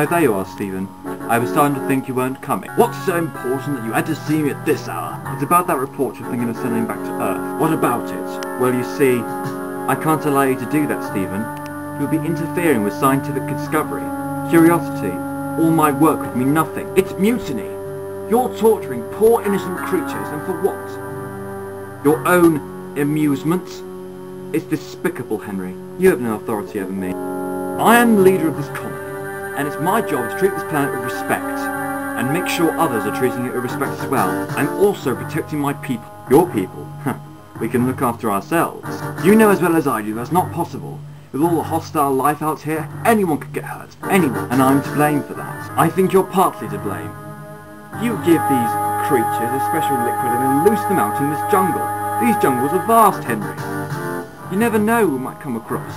Oh, there you are, Stephen. I was starting to think you weren't coming. What's so important that you had to see me at this hour? It's about that report you're thinking of sending back to Earth. What about it? Well, you see, I can't allow you to do that, Stephen. You would be interfering with scientific discovery. Curiosity. All my work would mean nothing. It's mutiny. You're torturing poor innocent creatures, and for what? Your own amusement? It's despicable, Henry. You have no authority over me. I am the leader of this colony, and it's my job to treat this planet with respect, and make sure others are treating it with respect as well. I'm also protecting my people. Your people? We can look after ourselves. You know as well as I do that's not possible. With all the hostile life out here, anyone could get hurt. Anyone. And I'm to blame for that. I think you're partly to blame. You give these creatures a special liquid and then loose them out in this jungle. These jungles are vast, Henry. You never know who might come across.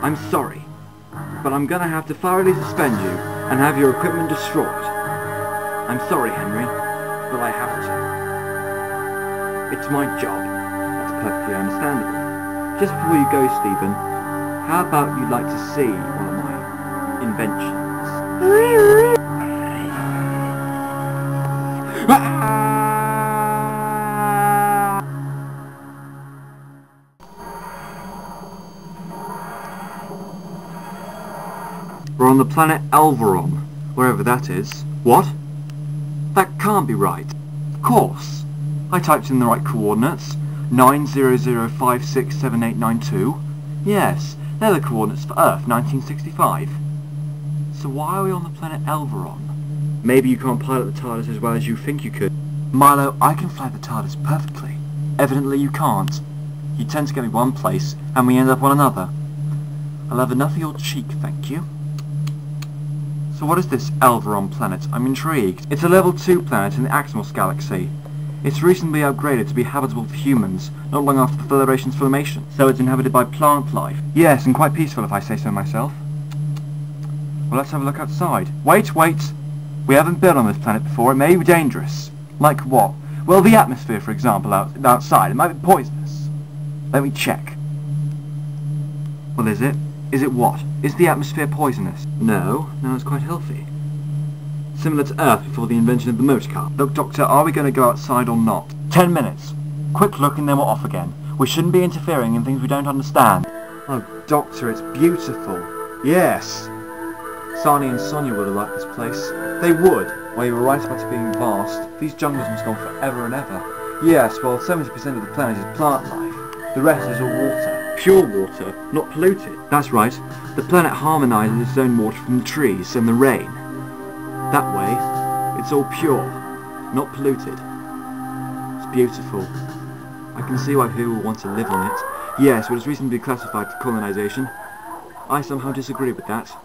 I'm sorry, but I'm gonna have to thoroughly suspend you and have your equipment destroyed. I'm sorry, Henry, but I have to. It's my job. That's perfectly understandable. Just before you go, Stephen, how about you'd like to see one of my inventions? We're on the planet Elveron, wherever that is. What? That can't be right. Of course. I typed in the right coordinates. 900567892. Yes, they're the coordinates for Earth, 1965. So why are we on the planet Elveron? Maybe you can't pilot the TARDIS as well as you think you could. Milo, I can fly the TARDIS perfectly. Evidently you can't. You tend to get me one place, and we end up on another. I'll have enough of your cheek, thank you. So what is this Elveron planet? I'm intrigued. It's a level 2 planet in the Axmos galaxy. It's recently upgraded to be habitable for humans, not long after the Federation's formation. So it's inhabited by plant life. Yes, and quite peaceful if I say so myself. Well, let's have a look outside. Wait! We haven't been on this planet before. It may be dangerous. Like what? Well, the atmosphere, for example, outside. It might be poisonous. Let me check. Well, is it? Is it what? Is the atmosphere poisonous? No, it's quite healthy. Similar to Earth before the invention of the motorcar. Look, Doctor, are we going to go outside or not? 10 minutes. Quick look and then we're off again. We shouldn't be interfering in things we don't understand. Oh, Doctor, it's beautiful. Yes. Sani and Sonia would have liked this place. They would. Well, you were right about it being vast. These jungles must go on forever and ever. Yes, well, 70% of the planet is plant life. The rest is all water. Pure water, not polluted. That's right. The planet harmonises its own water from the trees and the rain. That way, it's all pure, not polluted. It's beautiful. I can see why people want to live on it. Yes, but it's recently classified for colonisation. I somehow disagree with that.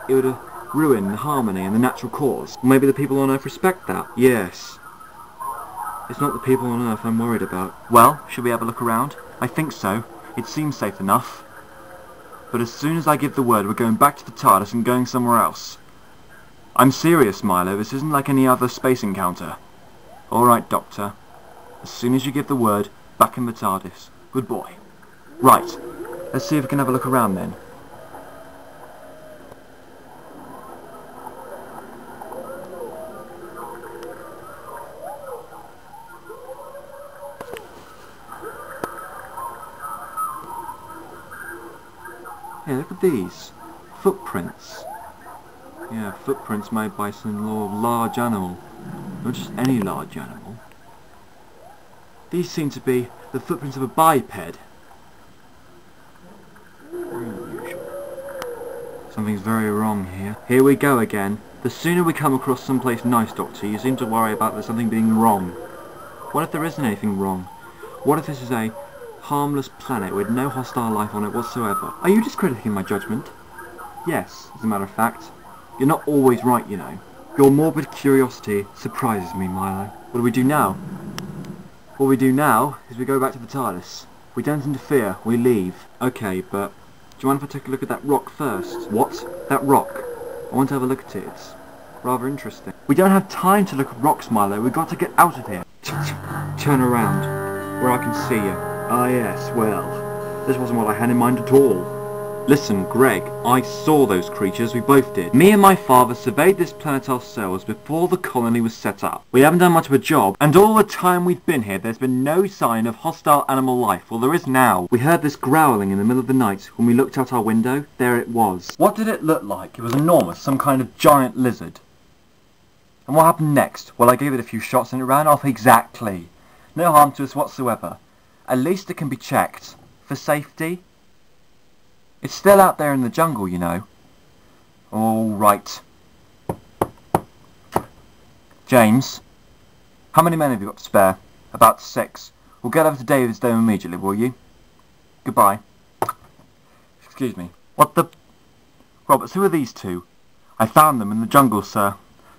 It would ruin the harmony and the natural cause. Maybe the people on Earth respect that. Yes. It's not the people on Earth I'm worried about. Well, should we have a look around? I think so. It seems safe enough. But as soon as I give the word, we're going back to the TARDIS and going somewhere else. I'm serious, Milo. This isn't like any other space encounter. Alright, Doctor. As soon as you give the word, back in the TARDIS. Good boy. Right. Let's see if we can have a look around then. Hey, look at these. Footprints. Yeah, footprints made by some large animal. Not just any large animal. These seem to be the footprints of a biped. Very unusual. Something's very wrong here. Here we go again. The sooner we come across someplace nice, Doctor, you seem to worry about there's something being wrong. What if there isn't anything wrong? What if this is a harmless planet with no hostile life on it whatsoever? Are you discrediting my judgment? Yes, as a matter of fact. You're not always right, you know. Your morbid curiosity surprises me, Milo. What do we do now? What we do now is we go back to the TARDIS. We don't interfere, we leave. Okay, but do you mind if I take a look at that rock first? What? That rock. I want to have a look at it. It's rather interesting. We don't have time to look at rocks, Milo. We've got to get out of here. Turn around, where I can see you. Ah yes, well, this wasn't what I had in mind at all. Listen, Greg, I saw those creatures, we both did. Me and my father surveyed this planet ourselves before the colony was set up. We haven't done much of a job, and all the time we've been here, there's been no sign of hostile animal life. Well, there is now. We heard this growling in the middle of the night. When we looked out our window, there it was. What did it look like? It was enormous, some kind of giant lizard. And what happened next? Well, I gave it a few shots and it ran off. Exactly. No harm to us whatsoever. At least it can be checked. For safety. It's still out there in the jungle, you know. All right. James, how many men have you got to spare? About 6. We'll get over to Davison immediately, will you? Goodbye. Excuse me. What the... Roberts, who are these two? I found them in the jungle, sir.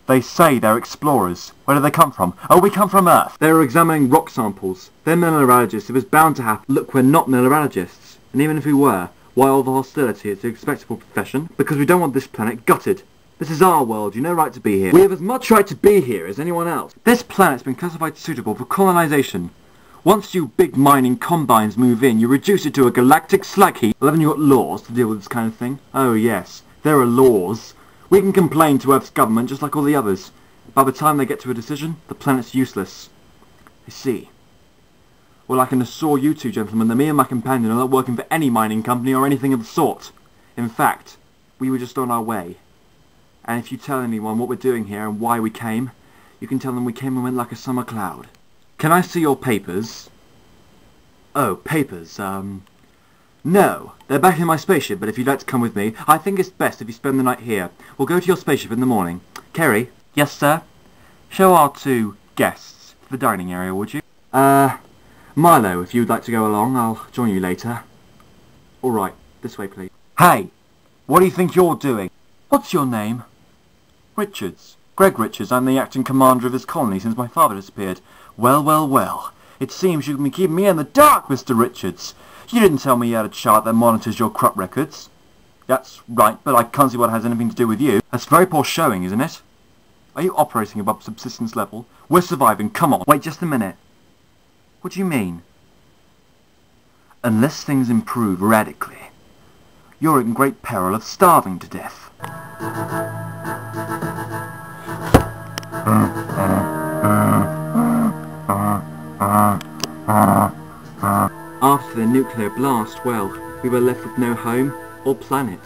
They say they're explorers. Where do they come from? Oh, we come from Earth. They were examining rock samples. They're mineralogists. It was bound to happen. Look, we're not mineralogists. And even if we were... Why all the hostility? It's an expectable profession. Because we don't want this planet gutted. This is our world. You no right to be here. We have as much right to be here as anyone else. This planet's been classified suitable for colonization. Once you big mining combines move in, you reduce it to a galactic slag heap. Well, haven't you got laws to deal with this kind of thing? Oh yes, there are laws. We can complain to Earth's government just like all the others. By the time they get to a decision, the planet's useless. I see. Well, I can assure you two gentlemen that me and my companion are not working for any mining company or anything of the sort. In fact, we were just on our way. And if you tell anyone what we're doing here and why we came, you can tell them we came and went like a summer cloud. Can I see your papers? Oh, papers, No, they're back in my spaceship, but if you'd like to come with me, I think it's best if you spend the night here. We'll go to your spaceship in the morning. Kerry? Yes, sir? Show our 2 guests to the dining area, would you? Milo, if you'd like to go along, I'll join you later. Alright, this way, please. Hey! What do you think you're doing? What's your name? Richards. Greg Richards. I'm the acting commander of this colony since my father disappeared. Well, well, well. It seems you've been keeping me in the dark, Mr. Richards. You didn't tell me you had a chart that monitors your crop records. That's right, but I can't see what has anything to do with you. That's very poor showing, isn't it? Are you operating above subsistence level? We're surviving, come on. Wait just a minute. What do you mean? Unless things improve radically, you're in great peril of starving to death. After the nuclear blast, well, we were left with no home or planet.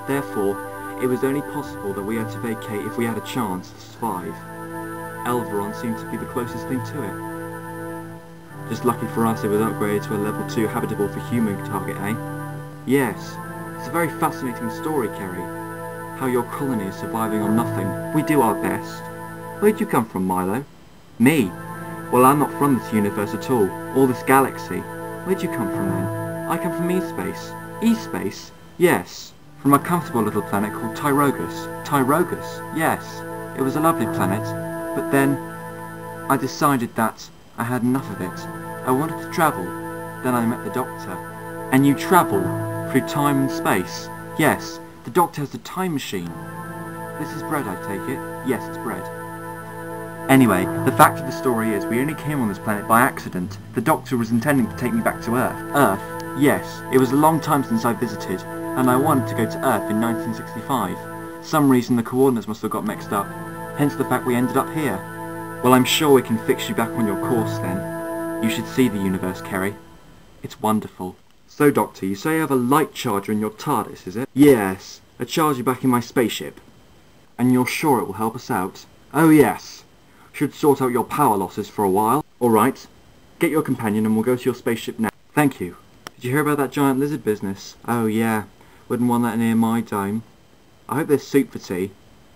Therefore, it was only possible that we had to vacate if we had a chance to survive. Elveron seemed to be the closest thing to it. Just lucky for us it was upgraded to a level 2 habitable for human target, eh? Yes, it's a very fascinating story, Kerry. How your colony is surviving on nothing. We do our best. Where'd you come from, Milo? Me? Well, I'm not from this universe at all, or this galaxy. Where'd you come from then? I come from E-Space. E-Space? Yes. From a comfortable little planet called Tyrogus. Tyrogus? Yes. It was a lovely planet, but then I decided that I had enough of it. I wanted to travel. Then I met the Doctor. And you travel through time and space? Yes, the Doctor has a time machine. This is bread, I take it? Yes, it's bread. Anyway, the fact of the story is we only came on this planet by accident. The Doctor was intending to take me back to Earth. Earth? Yes, it was a long time since I visited, and I wanted to go to Earth in 1965. Some reason the coordinates must have got mixed up, hence the fact we ended up here. Well, I'm sure we can fix you back on your course then. You should see the universe, Kerry. It's wonderful. So, Doctor, you say you have a light charger in your TARDIS, is it? Yes, a charger back in my spaceship. And you're sure it will help us out? Oh, yes. Should sort out your power losses for a while. Alright. Get your companion and we'll go to your spaceship now. Thank you. Did you hear about that giant lizard business? Oh, yeah. Wouldn't want that near my dome. I hope there's soup for tea.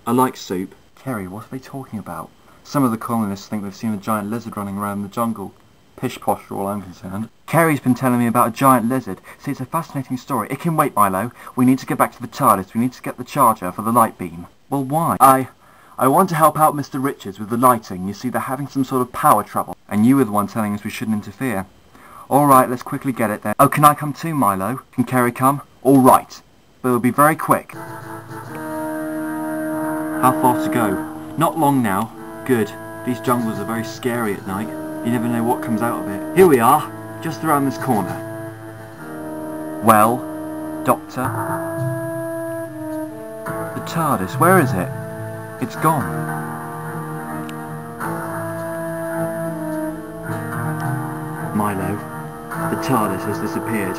I like soup. Kerry, what are they talking about? Some of the colonists think they've seen a giant lizard running around the jungle. Pish posh for all I'm concerned. Kerry's been telling me about a giant lizard. See, it's a fascinating story. It can wait, Milo. We need to get back to the TARDIS. We need to get the charger for the light beam. Well, why? I want to help out Mr. Richards with the lighting. You see, they're having some sort of power trouble. And you were the one telling us we shouldn't interfere. Alright, let's quickly get it then. Oh, can I come too, Milo? Can Kerry come? Alright. But it'll be very quick. How far to go? Not long now. Good. These jungles are very scary at night. You never know what comes out of it. Here we are, just around this corner. Well, Doctor? The TARDIS, where is it? It's gone. Milo, the TARDIS has disappeared.